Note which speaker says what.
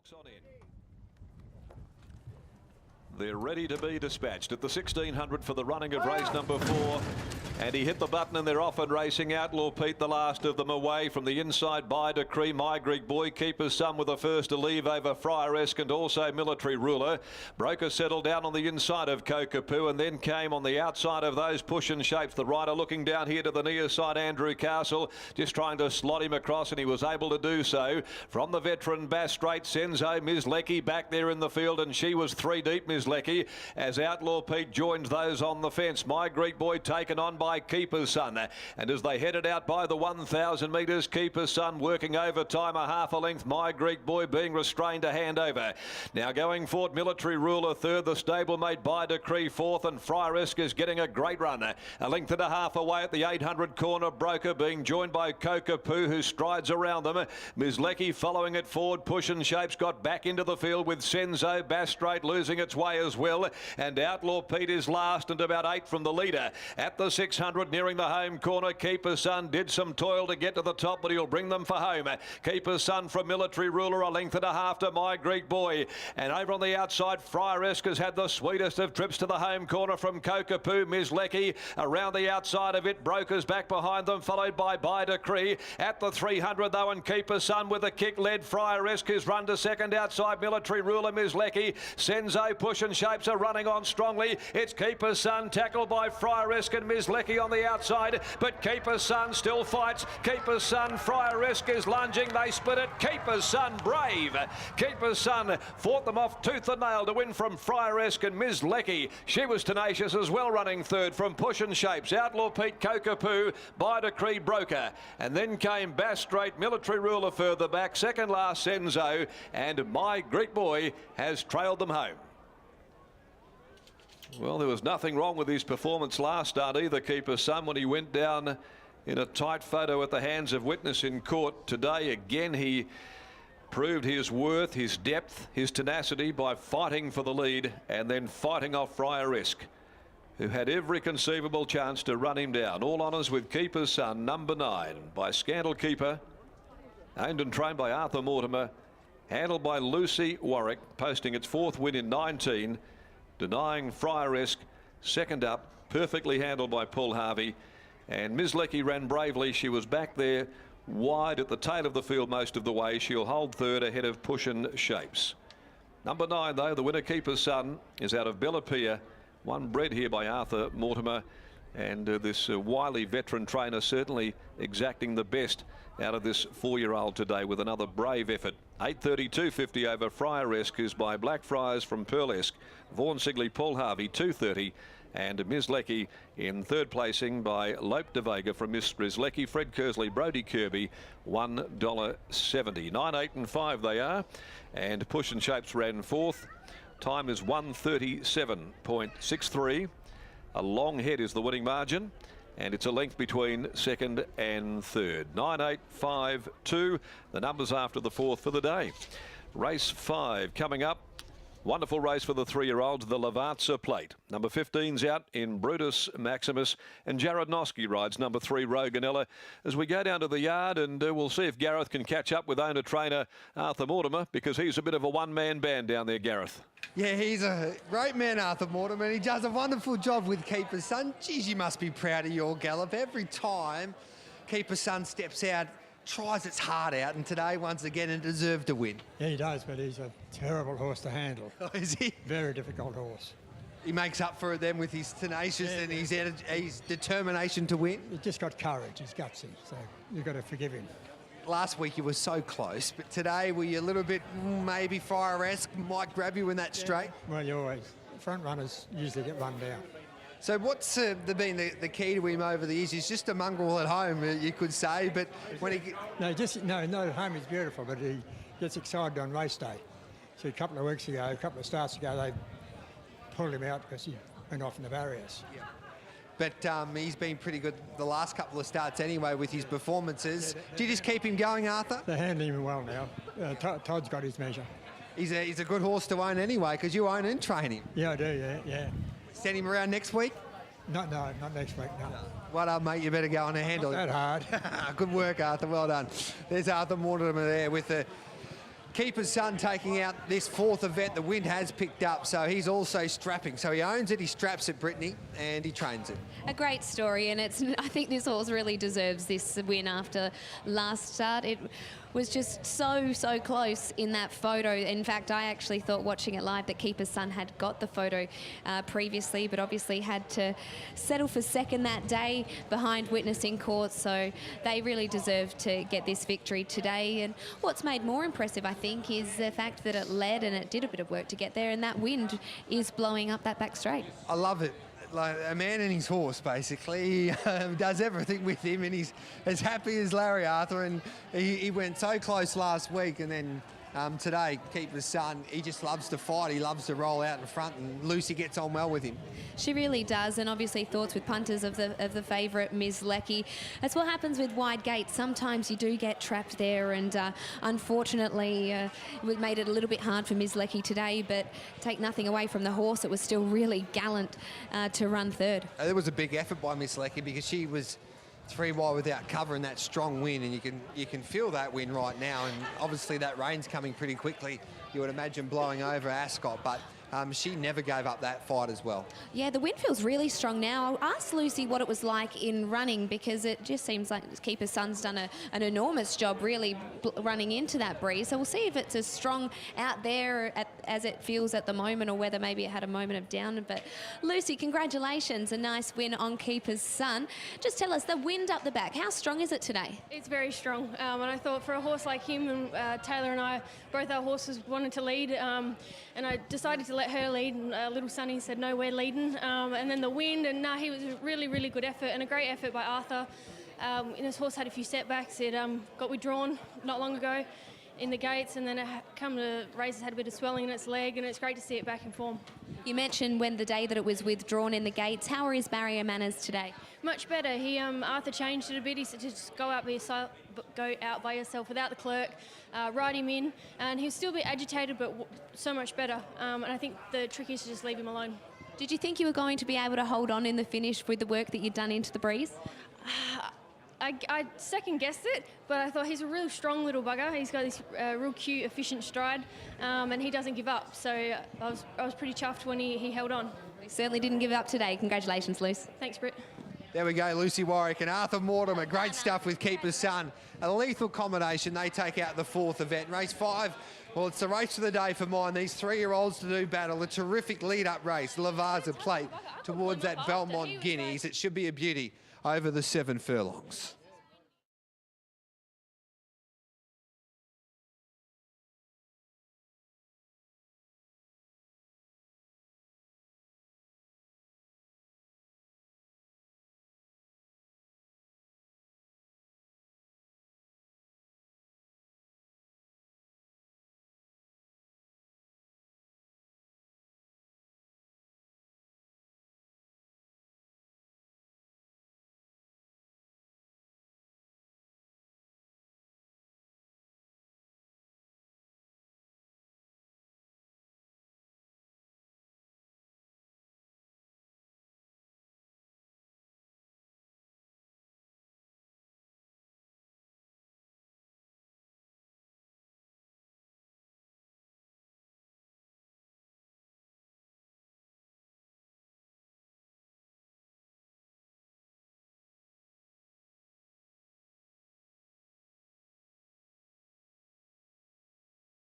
Speaker 1: Locks on in. They're ready to be dispatched at the 1600 for the running of race number 4. And he hit the button and they're off and racing. Outlaw Pete, the last of them, away from the inside by Decree. My Greek Boy, Keeper's Son with the first to leave over Friaresque and also Military Ruler. Broker settled down on the inside of Kokapoo and then came on the outside of those pushing shapes. The rider looking down here to the near side, Andrew Castle, just trying to slot him across, and he was able to do so. From the veteran Bass Straight, Senzo, Ms. Lecky back there in the field, and she was 3 deep, Ms. Lecky, as Outlaw Pete joined those on the fence. My Greek Boy taken on by Keeper's Son, and as they headed out by the 1,000 metres, Keeper's Son working overtime a half a length. My Greek Boy being restrained to hand over. Now going forward, Military Ruler third, the stablemate by Decree fourth, and Friaresque is getting a great run. A length and a half away at the 800 corner. Broker being joined by Kokapoo, who strides around them. Ms. Lecky following it forward. Pushing Shapes got back into the field with Senzo. Bass Straight losing its way as well, and Outlaw Pete is last and about 8 from the leader. At the 600, nearing the home corner, Keeper's Son did some toil to get to the top, but he'll bring them for home. Keeper's Son from Military Ruler, a length and a half to My Greek Boy. And over on the outside, Friaresque has had the sweetest of trips to the home corner from Kokapoo. Ms. Lecky around the outside of it. Brokers back behind them, followed by Decree. At the 300 though, and Keeper's Son with a kick led Friaresque, who's run to second outside Military Ruler. Ms. Lecky, Senzo, Push and Shapes are running on strongly. It's Keeper's Son tackled by Friaresque and Ms. Lecky on the outside, but Keeper's Son still fights. Keeper's Son, Friaresque is lunging, they split it. Keeper's Son brave. Keeper's Son fought them off tooth and nail to win from Friaresque and Ms. Lecky. She was tenacious as well, running third from Push and Shapes. Outlaw Pete, Kokapoo, by Decree, Broker, and then came Bass Straight, Military Ruler further back, second last Senzo, and My Greek Boy has trailed them home. Well, there was nothing wrong with his performance last start either, Keeper's Son, when he went down in a tight photo at the hands of witness in court. Today, again, he proved his worth, his depth, his tenacity by fighting for the lead and then fighting off Friaresque, who had every conceivable chance to run him down. All honours with Keeper's Son, number 9, by Scandal Keeper, owned and trained by Arthur Mortimer, handled by Lucy Warwick, posting its 4th win in 19, denying Friaresque. Second up, perfectly handled by Paul Harvey, and Ms. Lecky ran bravely. She was back there wide at the tail of the field most of the way. She'll hold third ahead of Pushin' Shapes. Number 9 though, the winner, Keeper's Son, is out of Bellapia, one bred here by Arthur Mortimer, and this wily veteran trainer certainly exacting the best out of this 4-year-old today with another brave effort. 8:32.50 over Friaresque, who's by Blackfriars from Pearlesque. Vaughan Sigley, Paul Harvey, 2:30. And Ms. Lecky in third placing by Lope de Vega from Mistress Lecky. Fred Kersley, Brody Kirby, $1.70. 9, 8 and 5 they are. And Push and Shapes ran fourth. Time is 1:37.63. A long head is the winning margin, and it's a length between second and third. 9, 8, 5, 2, the numbers after the 4th for the day. Race 5 coming up. Wonderful race for the 3-year-olds, the Lavazza Plate. Number 15's out in Brutus Maximus, and Jared Noski rides number 3, Roganella. As we go down to the yard, and we'll see if Gareth can catch up with owner-trainer Arthur Mortimer, because he's a bit of a one-man band down there, Gareth.
Speaker 2: Yeah, he's a great man, Arthur Mortimer. He does a wonderful job with Keeper's Son. Geez, you must be proud of your gallop. Every time Keeper's Son steps out, tries its heart out, and today, once again, it deserved to win.
Speaker 3: Yeah, he does, but he's a terrible horse to handle.
Speaker 2: Oh, is he?
Speaker 3: Very difficult horse.
Speaker 2: He makes up for it then with his tenacious and his determination to win.
Speaker 3: He's just got courage. He's gutsy, so you've got to forgive him.
Speaker 2: Last week you were so close, but today were you a little bit maybe Friaresque might grab you in that straight?
Speaker 3: Well, you always, front runners usually get run down.
Speaker 2: So what's been the key to him over the years? He's just a mongrel at home, you could say, but when he...
Speaker 3: No, home is beautiful, but he gets excited on race day. So a couple of weeks ago, a couple of starts ago, they pulled him out because he went off in the barriers.
Speaker 2: Yeah. But he's been pretty good the last couple of starts anyway with his performances. Do you just keep him going, Arthur?
Speaker 3: They're handling him well now. Todd's got his measure.
Speaker 2: He's a good horse to own anyway, because you own and train him.
Speaker 3: Yeah, I do, yeah.
Speaker 2: Send him around next week?
Speaker 3: No, not next week, no.
Speaker 2: Well done, mate. You better go on and handle
Speaker 3: Not that hard.
Speaker 2: Good work, Arthur. Well done. There's Arthur Mortimer there with the Keeper's Son taking out this fourth event. The wind has picked up, so he's also strapping. So he owns it, he straps it, Brittany, and he trains it.
Speaker 4: A great story, and I think this horse really deserves this win after last start. It was just so close in that photo. In fact, I actually thought watching it live that Keeper's Son had got the photo previously, but obviously had to settle for second that day behind Witnessing Court. So they really deserve to get this victory today. And what's made more impressive, I think, is the fact that it led and it did a bit of work to get there, and that wind is blowing up that back straight.
Speaker 2: I love it. Like a man and his horse, basically. He does everything with him, and he's as happy as Larry Arthur. And he went so close last week, and then today, Keeper's Son, he just loves to fight. He loves to roll out in front, and Lucy gets on well with him.
Speaker 4: She really does, and obviously thoughts with punters of the favourite, Ms. Lecky. That's what happens with wide gates. Sometimes you do get trapped there, and unfortunately, it made it a little bit hard for Ms. Lecky today, but take nothing away from the horse. It was still really gallant to run third.
Speaker 2: There was a big effort by Miss Lecky because she was 3 wide without cover in that strong wind, and you can feel that wind right now, and obviously that rain's coming pretty quickly. You would imagine blowing over Ascot, but she never gave up that fight as well.
Speaker 4: Yeah, the wind feels really strong now. I asked Lucy what it was like in running, because it just seems like Keeper's Son's done an enormous job really running into that breeze. So we'll see if it's as strong out there as it feels at the moment, or whether maybe it had a moment of down. But Lucy, congratulations, a nice win on Keeper's Son. Just tell us, the wind up the back, how strong is it today?
Speaker 5: It's very strong, and I thought for a horse like him, and Taylor and I, both our horses wanted to lead, and I decided to let her lead, and little Sonny said no, we're leading, and then the wind, and he was a really good effort, and a great effort by Arthur. And his horse had a few setbacks. It got withdrawn not long ago in the gates, and then it come to races, had a bit of swelling in its leg, and it's great to see it back in form.
Speaker 4: You mentioned when the day that it was withdrawn in the gates. How are his barrier manners today?
Speaker 5: Much better. He Arthur changed it a bit. He said just go out by yourself without the clerk, ride him in, and he'll still be agitated, but so much better. And I think the trick is to just leave him alone.
Speaker 4: Did you think you were going to be able to hold on in the finish with the work that you'd done into the breeze?
Speaker 5: I second guessed it, but I thought he's a real strong little bugger. He's got this real cute, efficient stride, and he doesn't give up. So I was pretty chuffed when he held on.
Speaker 4: He certainly didn't give up today. Congratulations, Luce.
Speaker 5: Thanks, Britt.
Speaker 2: There we go, Lucy Warwick and Arthur Mortimer. Great stuff with Keeper's Son. A lethal combination. They take out the fourth event. Race 5, well, it's the race of the day for mine. These 3-year-olds to do battle. A terrific lead-up race, Lavazza Plate, towards that Belmont Guineas. It should be a beauty over the 7 furlongs.